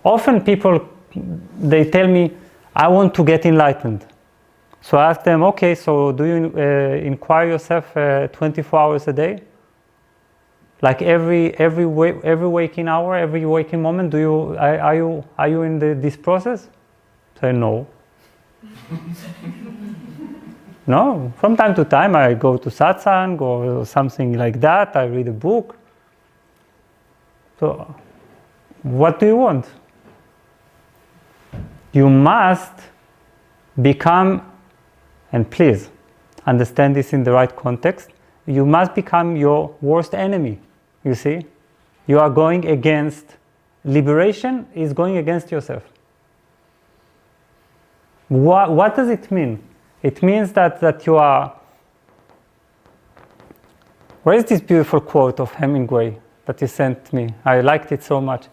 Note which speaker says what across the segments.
Speaker 1: Often people, they tell me, I want to get enlightened. So I ask them, okay, so do you inquire yourself 24 hours a day? Like every waking hour, every waking moment, are you in this process? Say no. No, from time to time I go to satsang or something like that. I read a book. So, what do you want? You must become, and please understand this in the right context, you must become your worst enemy. You see? You are going against, liberation is going against yourself. What does it mean? It means that you are, where is this beautiful quote of Hemingway that you sent me? I liked it so much.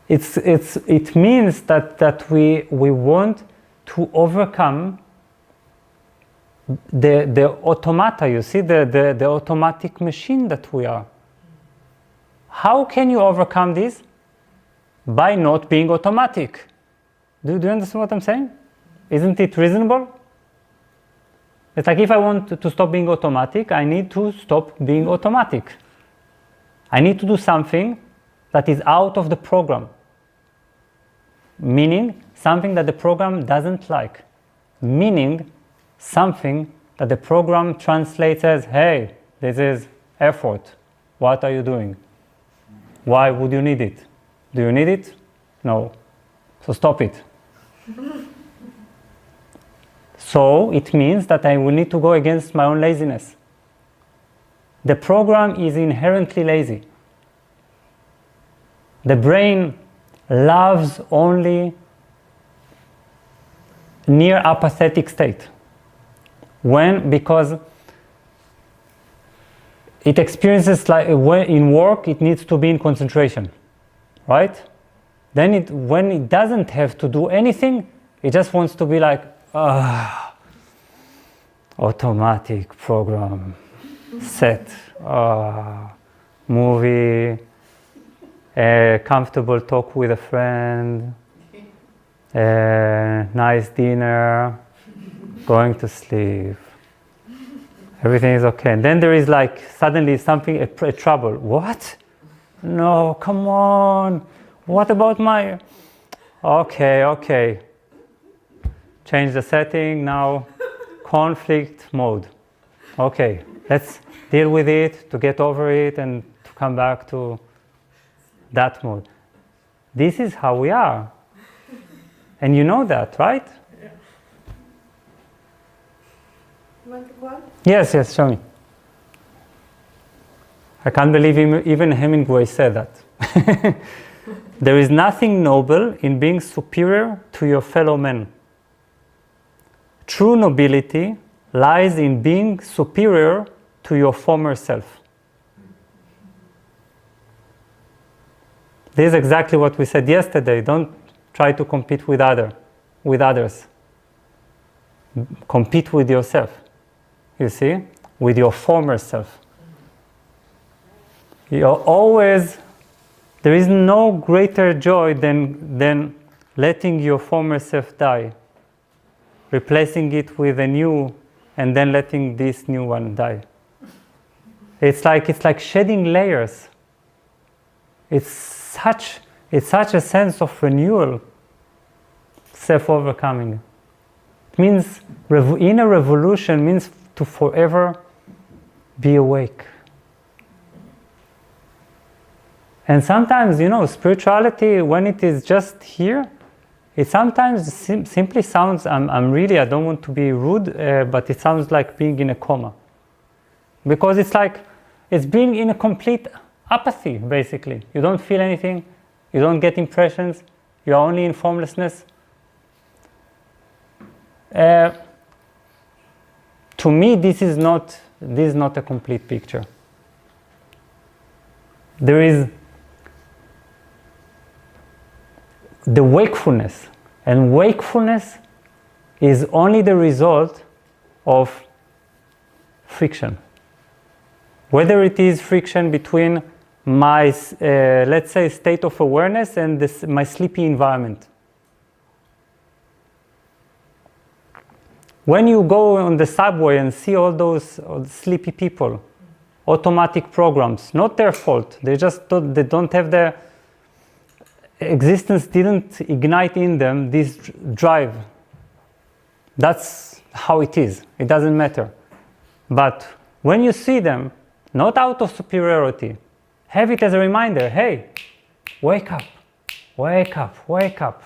Speaker 1: It means that we want to overcome the automata, you see, the automatic machine that we are. How can you overcome this? By not being automatic. Do you understand what I'm saying? Isn't it reasonable? It's like if I want to stop being automatic, I need to stop being automatic. I need to do something that is out of the program. Meaning something that the program doesn't like. Meaning something that the program translates as, hey, this is effort. What are you doing? Why would you need it? Do you need it? No. So stop it. So it means that I will need to go against my own laziness. The program is inherently lazy. The brain loves only near apathetic state. Because it experiences like when in work it needs to be in concentration, right? Then when it doesn't have to do anything, it just wants to be like, automatic program, set, movie, a comfortable talk with a friend, a nice dinner, going to sleep. Everything is okay. And then there is like suddenly something, a trouble. What? No, come on. What about my... Okay. Change the setting now. Conflict mode. Okay, let's deal with it, to get over it and to come back to that mode. This is how we are. And you know that, right? Yes, show me. I can't believe even Hemingway said that. There is nothing noble in being superior to your fellow men. True nobility lies in being superior to your former self. This is exactly what we said yesterday. Don't try to compete with others. Compete with yourself. You see, with your former self. There is no greater joy than letting your former self die, replacing it with a new, and then letting this new one die. It's like shedding layers. It's such a sense of renewal, self-overcoming. It means inner revolution means to forever be awake. And sometimes, spirituality, when it is just here, it sometimes simply sounds, I don't want to be rude, but it sounds like being in a coma. Because it's being in a complete apathy, basically. You don't feel anything, you don't get impressions, you're only in formlessness. To me, this is not a complete picture. There is the wakefulness, and wakefulness is only the result of friction. Whether it is friction between my, let's say, state of awareness and my sleepy environment. When you go on the subway and see all those sleepy people, automatic programs, not their fault, they don't have the existence, didn't ignite in them this drive. That's how it is, it doesn't matter. But when you see them, not out of superiority, have it as a reminder, hey, wake up, wake up, wake up.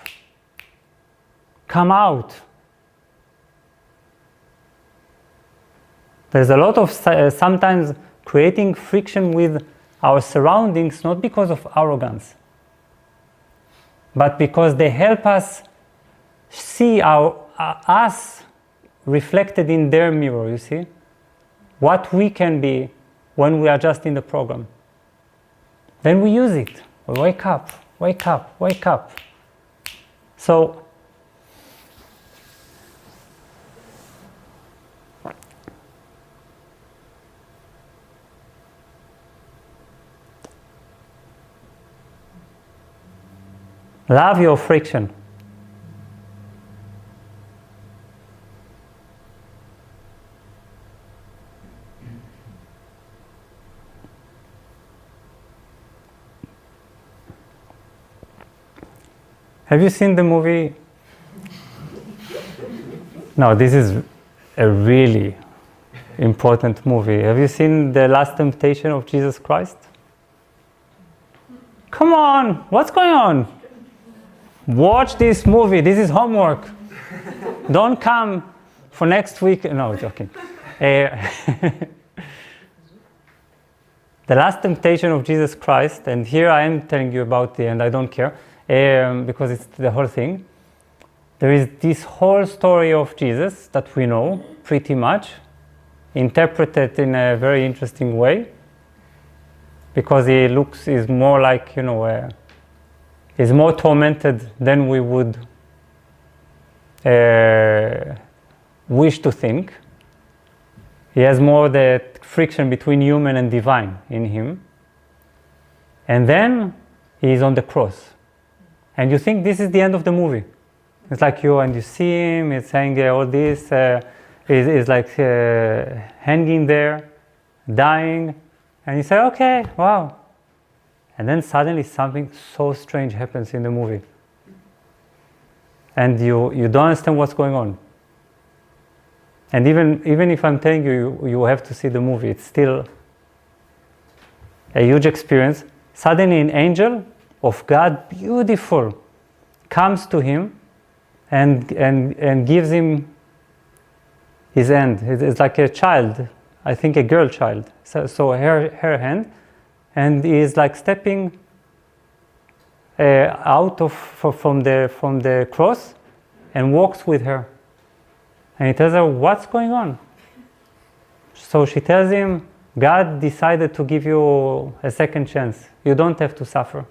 Speaker 1: Come out. There's a lot of sometimes creating friction with our surroundings, not because of arrogance, but because they help us see us reflected in their mirror, you see? What we can be when we are just in the program. Then we use it. We wake up, wake up, wake up. So, love your friction. Have you seen the movie? No, this is a really important movie. Have you seen The Last Temptation of Jesus Christ? Come on, what's going on? Watch this movie, this is homework. Don't come for next week. No, joking. The Last Temptation of Jesus Christ, and here I am telling you about the end, I don't care, because it's the whole thing. There is this whole story of Jesus that we know pretty much, interpreted in a very interesting way, because he's more like, he's more tormented than we would wish to think. He has more the friction between human and divine in him. And then he's on the cross. And you think this is the end of the movie. It's like you see him, it's saying all this, is like hanging there, dying, and you say, okay, wow. And then suddenly something so strange happens in the movie. And you don't understand what's going on. And even if I'm telling you have to see the movie, it's still a huge experience. Suddenly an angel of God, beautiful, comes to him and gives him his hand. It's like a child, I think a girl child. So her hand, and he is like stepping out from the cross and walks with her. And he tells her, what's going on? So she tells him, God decided to give you a second chance. You don't have to suffer.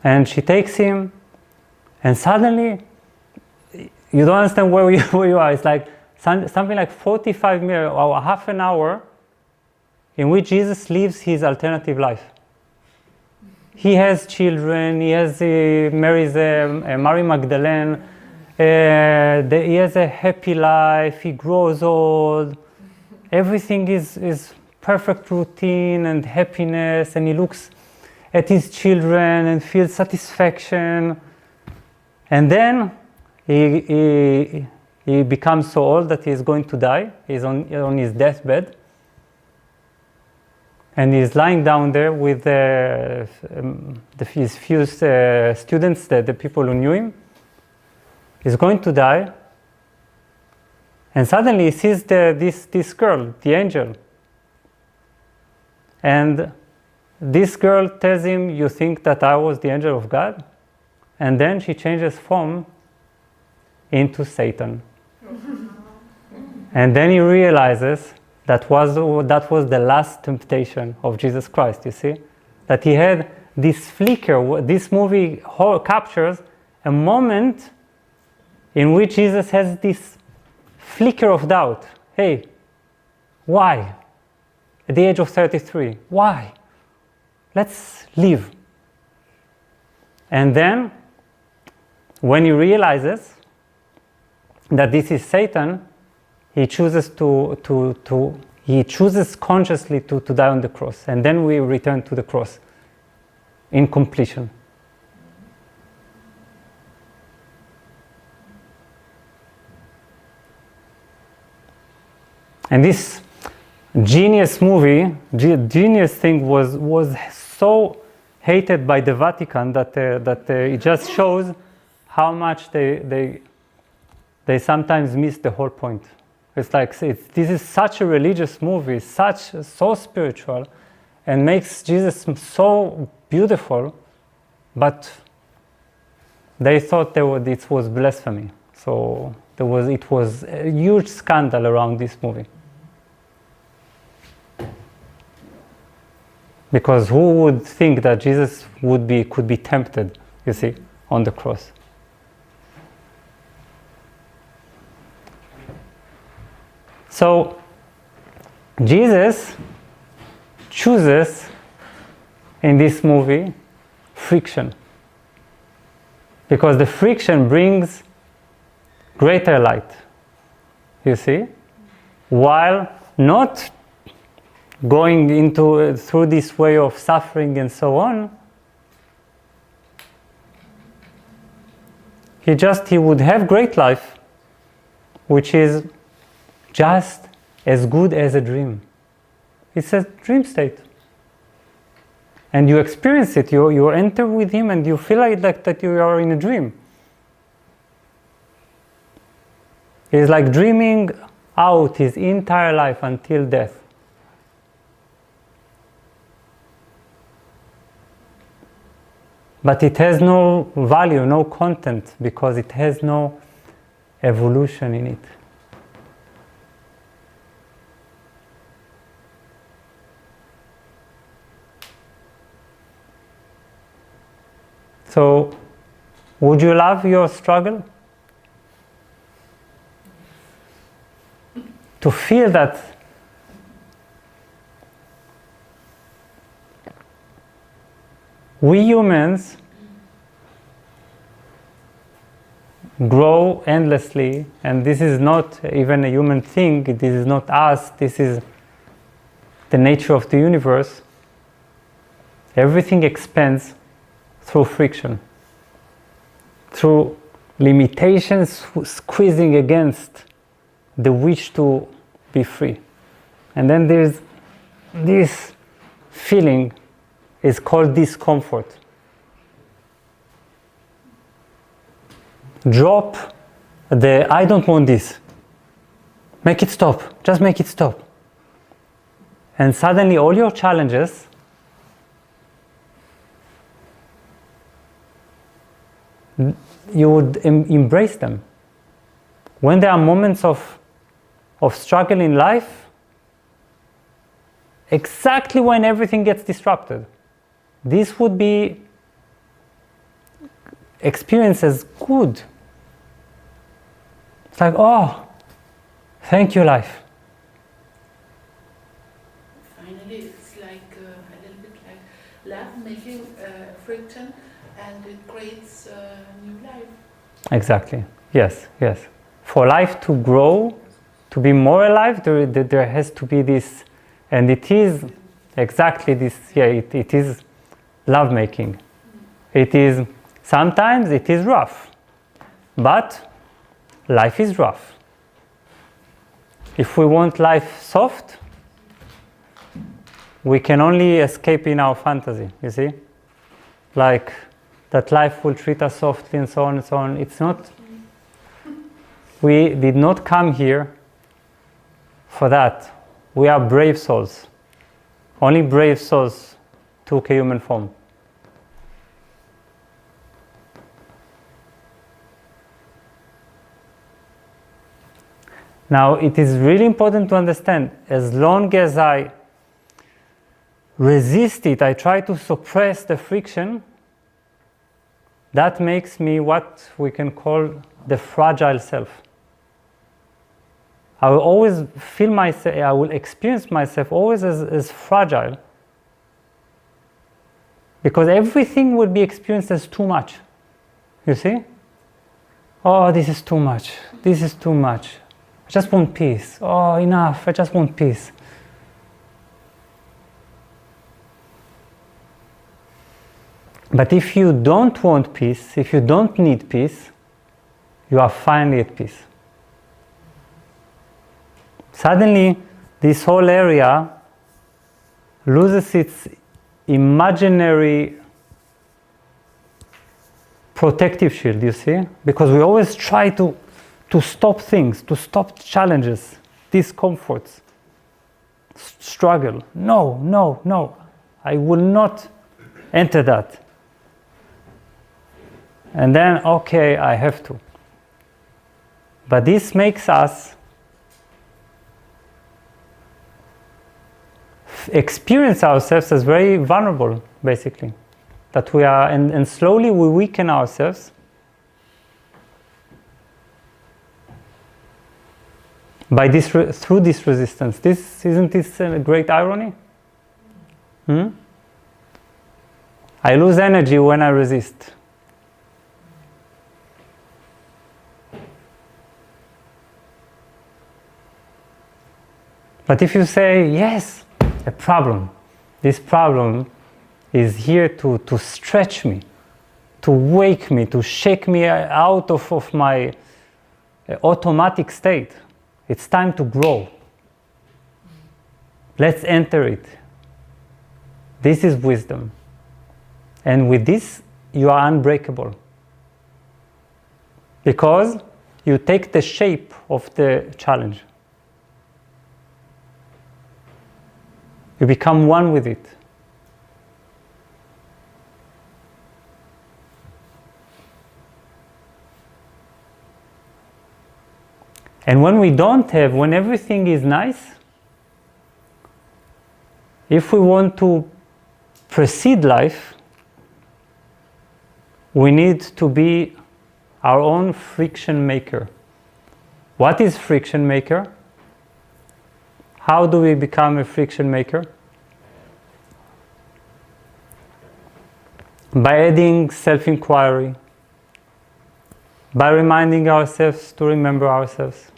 Speaker 1: And she takes him, and suddenly, you don't understand where you are. It's like something like 45 minutes or half an hour in which Jesus lives his alternative life. He has children, he marries Mary Magdalene, he has a happy life, he grows old, everything is perfect routine and happiness, and he looks at his children and feels satisfaction. And then he becomes so old that he is going to die. He's on his deathbed. And he's lying down there with his few students, the people who knew him. He's going to die. And suddenly he sees this girl, the angel. And this girl tells him, you think that I was the angel of God? And then she changes form into Satan. And then he realizes that was the last temptation of Jesus Christ, you see? That he had this flicker. This movie captures a moment in which Jesus has this flicker of doubt. Hey, Why? At the age of 33. Why? Let's live. And then, when he realizes that this is Satan, he chooses he chooses consciously to die on the cross. And then we return to the cross in completion. And this genius movie, genius thing was so hated by the Vatican that it just shows how much they sometimes miss the whole point. It's like this is such a religious movie, so spiritual, and makes Jesus so beautiful, but they thought it was blasphemy. So it was a huge scandal around this movie. Because who would think that Jesus could be tempted, you see, on the cross? So Jesus chooses in this movie friction, because the friction brings greater light, you see, while not going through this way of suffering and so on. He would have great life, which is just as good as a dream. It's a dream state. And you experience it, you enter with him and you feel like that you are in a dream. It's like dreaming out his entire life until death. But it has no value, no content, because it has no evolution in it. So, would you love your struggle? To feel that we humans grow endlessly, and this is not even a human thing, this is not us, this is the nature of the universe. Everything expands through friction, through limitations squeezing against the wish to be free. And then there's this feeling is called discomfort. Drop the I don't want this. Make it stop. Just make it stop. And suddenly all your challenges you would embrace them. When there are moments of struggle in life, exactly when everything gets disrupted, this would be experienced as good. It's like, oh, thank you, life.
Speaker 2: Finally, it's like a little bit like love making friction, and it creates new life.
Speaker 1: Exactly. Yes, yes. For life to grow, to be more alive, there has to be this, and it is exactly this. Yeah, it is love making. It is sometimes it is rough, but life is rough. If we want life soft, we can only escape in our fantasy, you see? Like that life will treat us softly and so on and so on. It's not, we did not come here for that. We are brave souls. Only brave souls took a human form. Now, it is really important to understand, as long as I resist it, I try to suppress the friction, that makes me what we can call the fragile self. I will always feel myself, I will experience myself always as fragile. Because everything would be experienced as too much. You see? Oh, this is too much. This is too much. I just want peace. Oh, enough. I just want peace. But if you don't want peace, if you don't need peace, you are finally at peace. Suddenly, this whole area loses its imaginary protective shield, you see? Because we always try to stop things, to stop challenges, discomforts, struggle. No, no, no. I will not enter that. And then, okay, I have to. But this makes us experience ourselves as very vulnerable, basically. That we are, and slowly we weaken ourselves by this through this resistance. Isn't this a great irony? I lose energy when I resist. But if you say, yes, a problem, this problem is here to stretch me, to wake me, to shake me out of my automatic state. It's time to grow. Let's enter it. This is wisdom. And with this, you are unbreakable. Because you take the shape of the challenge. You become one with it. And when we don't have, when everything is nice, if we want to proceed life, we need to be our own friction maker. What is friction maker? How do we become a friction maker? By adding self-inquiry, by reminding ourselves to remember ourselves,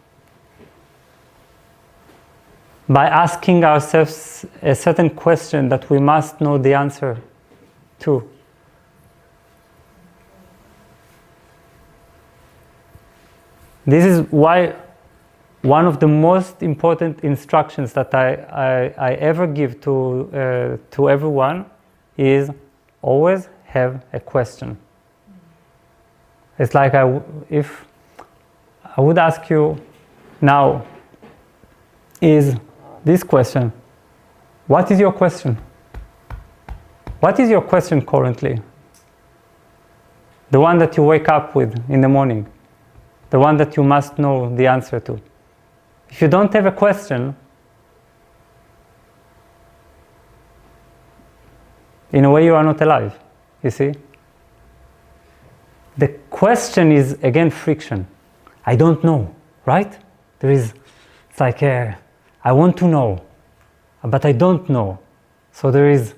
Speaker 1: by asking ourselves a certain question that we must know the answer to. This is why one of the most important instructions that I ever give to everyone is always have a question. It's like if I would ask you now, is this question, what is your question? What is your question currently? The one that you wake up with in the morning, the one that you must know the answer to. If you don't have a question, in a way you are not alive, you see? The question is, again, friction. I don't know, right? It's like, I want to know, but I don't know. So there is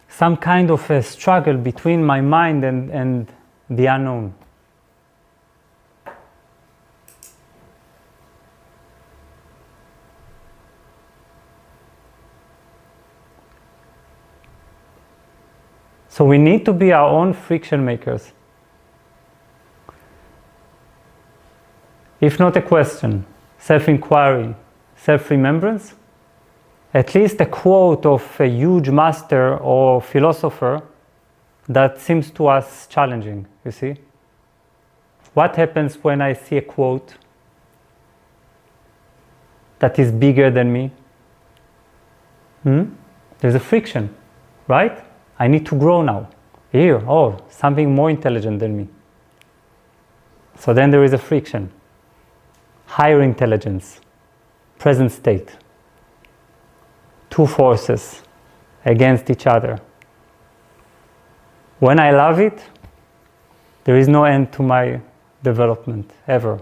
Speaker 1: some kind of a struggle between my mind and the unknown. So we need to be our own friction makers. If not a question, self-inquiry, self-remembrance, at least a quote of a huge master or philosopher that seems to us challenging, you see? What happens when I see a quote that is bigger than me? There's a friction, right? I need to grow now. Here, something more intelligent than me. So then there is a friction. Higher intelligence, present state. Two forces against each other. When I love it, there is no end to my development, ever.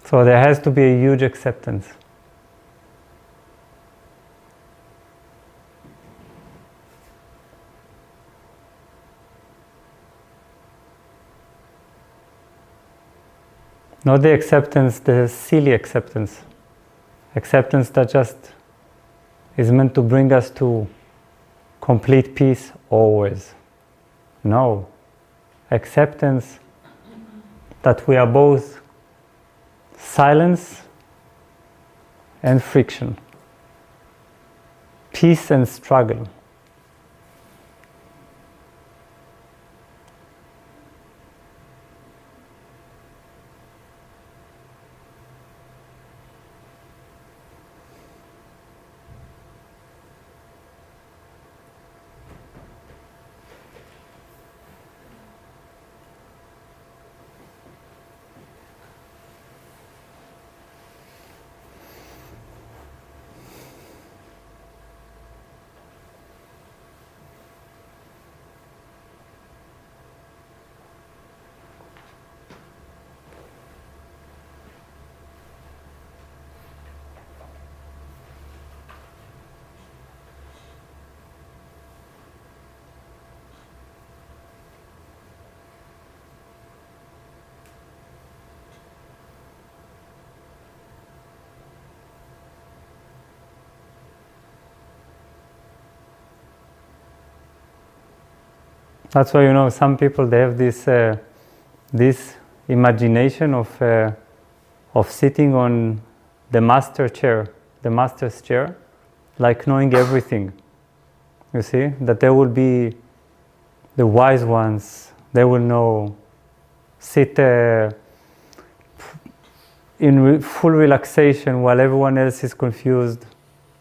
Speaker 1: So there has to be a huge acceptance. Not the acceptance, the silly acceptance. Acceptance that just is meant to bring us to complete peace always. No. Acceptance that we are both silence and friction, peace and struggle. That's why, you know, some people, they have this imagination of sitting on the master's chair, like knowing everything. You see, that there will be the wise ones. They will know, sit in full relaxation while everyone else is confused,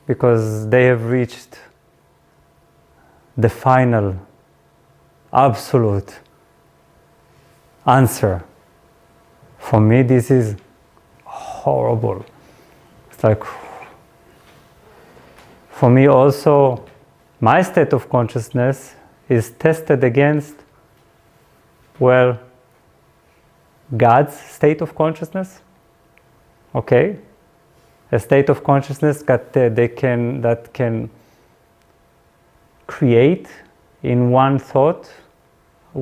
Speaker 1: because they have reached the final, absolute answer. For me, this is horrible. It's like, for me also, my state of consciousness is tested against, well, God's state of consciousness. Okay? A state of consciousness that can create in one thought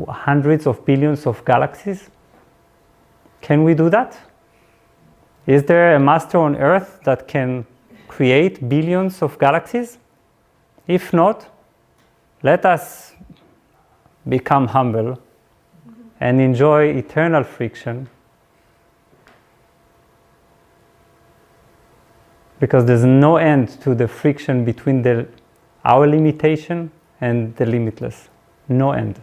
Speaker 1: hundreds of billions of galaxies. Can we do that? Is there a master on earth that can create billions of galaxies? If not, let us become humble and enjoy eternal friction, because there's no end to the friction between our limitation and the limitless. No end.